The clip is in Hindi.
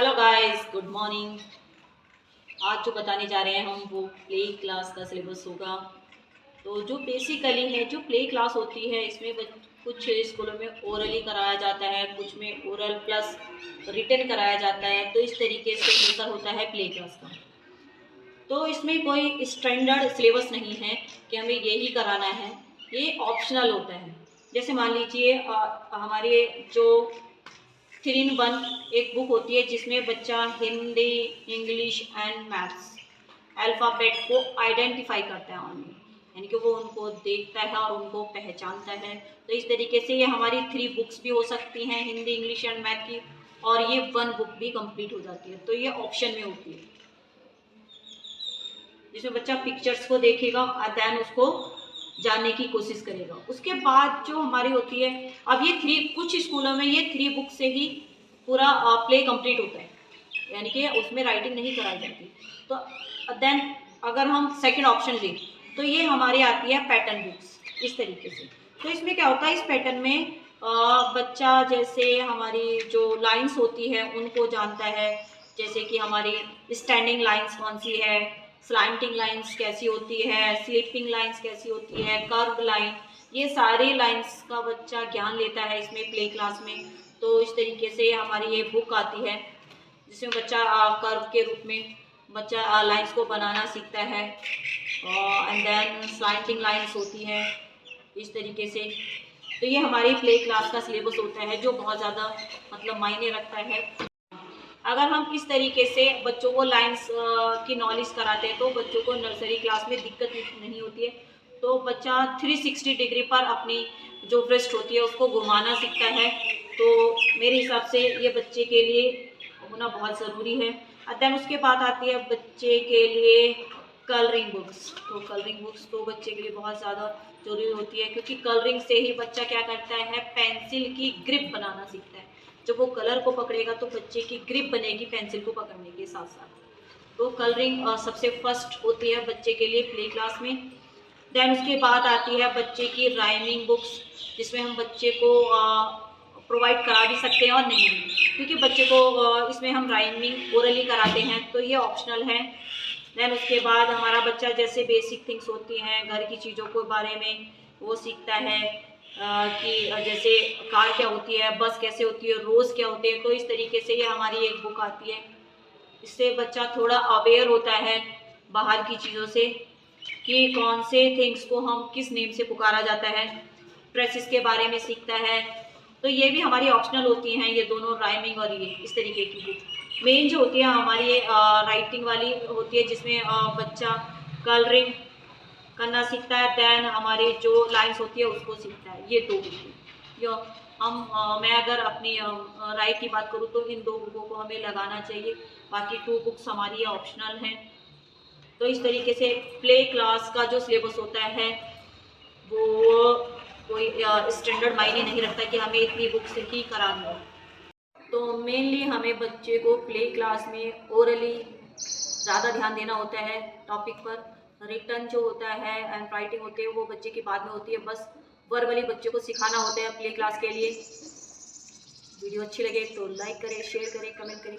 Hello guys, good morning. आज जो बताने जा रहे हैं हम वो प्ले क्लास का सिलेबस होगा। तो जो बेसिकली है, जो प्ले क्लास होती है, इसमें कुछ स्कूलों में ओरली कराया जाता है, कुछ में ओरल प्लस रिटन कराया जाता है। तो इस तरीके से लेकर होता है प्ले क्लास का। तो इसमें कोई स्टैंडर्ड सिलेबस नहीं है कि हमें यही कराना है, ये ऑप्शनल होता है। जैसे मान लीजिए हमारे जो 3 in 1 एक बुक होती है जिसमें बच्चा Hindi, English and maths alphabet को आइडेंटिफाई करता है ऑनली, यानी कि वो उनको देखता है और उनको पहचानता है। तो इस तरीके से ये हमारी 3 बुक्स भी हो सकती हैं, हिंदी, इंग्लिश एंड मैथ की, और ये 1 बुक भी कंप्लीट हो जाती है। तो ये ऑप्शन में होती है जिसमें बच्चा पिक्चर्स को देखेगा और देन उसको जानने की कोशिश करेगा। उसके बाद जो हमारी होती है, अब ये 3 कुछ स्कूलों में ये 3 बुक से ही पूरा प्ले कंप्लीट होता है, यानी कि उसमें राइटिंग नहीं कराई जाती। तो देन अगर हम सेकंड ऑप्शन लें तो ये हमारी आती है पैटर्न बुक्स इस तरीके से। तो इसमें क्या होता है, इस पैटर्न में बच्चा जैसे हमारी जो लाइंस होती है उनको जानता है, जैसे कि हमारी स्टैंडिंग लाइंस कौन सी है, स्लैंटिंग लाइंस कैसी होती है, स्लिपिंग लाइंस कैसी होती है, कर्व लाइन, ये सारे लाइंस का बच्चा ज्ञान लेता है इसमें प्ले क्लास में। तो इस तरीके से हमारी ये बुक आती है जिसमें बच्चा कर्व के रूप में बच्चा लाइंस को बनाना सीखता है, एंड देन स्लैंटिंग लाइंस होती है इस तरीके से। तो ये हमारी प्ले क्लास का सिलेबस होता है जो बहुत ज़्यादा मतलब मायने रखता है। अगर हम इस तरीके से बच्चों को लाइंस की नॉलेज कराते हैं तो बच्चों को नर्सरी क्लास में दिक्कत नहीं होती है। तो बच्चा 360 डिग्री पर अपनी जो ब्रेस्ट होती है उसको घुमाना सीखता है। तो मेरे हिसाब से ये बच्चे के लिए होना बहुत ज़रूरी है। देन उसके बाद आती है बच्चे के लिए कलरिंग बुक्स। तो कलरिंग बुक्स तो बच्चे के लिए बहुत ज़्यादा ज़रूरी होती है, क्योंकि कलरिंग से ही बच्चा क्या करता है, पेंसिल की ग्रिप बनाना सीखता है। जब वो कलर को पकड़ेगा तो बच्चे की ग्रिप बनेगी पेंसिल को पकड़ने के साथ साथ। तो कलरिंग सबसे फर्स्ट होती है बच्चे के लिए प्ले क्लास में। देन उसके बाद आती है बच्चे की राइमिंग बुक्स, जिसमें हम बच्चे को प्रोवाइड करा भी सकते हैं और नहीं भी, क्योंकि बच्चे को इसमें हम राइमिंग ओरली कराते हैं तो ये ऑप्शनल है। देन उसके बाद हमारा बच्चा जैसे बेसिक थिंग्स होती हैं घर की चीज़ों के बारे में वो सीखता है, कि जैसे कार क्या होती है, बस कैसे होती है, रोज़ क्या होते हैं। तो इस तरीके से ये हमारी एक बुक आती है। इससे बच्चा थोड़ा अवेयर होता है बाहर की चीज़ों से, कि कौन से थिंग्स को हम किस नेम से पुकारा जाता है, प्रेसेस के बारे में सीखता है। तो ये भी हमारी ऑप्शनल होती हैं, ये दोनों राइमिंग और ये इस तरीके की बुक। मेन जो होती है हमारी राइटिंग वाली होती है जिसमें बच्चा कलरिंग करना सीखता है, देन हमारी जो लाइंस होती है उसको सीखता है। ये 2 बुक यो मैं अगर अपनी राय की बात करूँ तो इन 2 बुकों को हमें लगाना चाहिए। बाकी 2 बुक्स हमारी ऑप्शनल हैं। तो इस तरीके से प्ले क्लास का जो सिलेबस होता है वो कोई स्टैंडर्ड मायने नहीं रखता कि हमें इतनी बुक्स ही करानी है। तो मेनली हमें बच्चे को प्ले क्लास में ओरली ज़्यादा ध्यान देना होता है टॉपिक पर। रिटर्न जो होता है एंड राइटिंग होती है वो बच्चे की बाद में होती है, बस वर्बली बच्चे को सिखाना होता है प्ले क्लास के लिए। वीडियो अच्छी लगे तो लाइक करें, शेयर करें, कमेंट करें।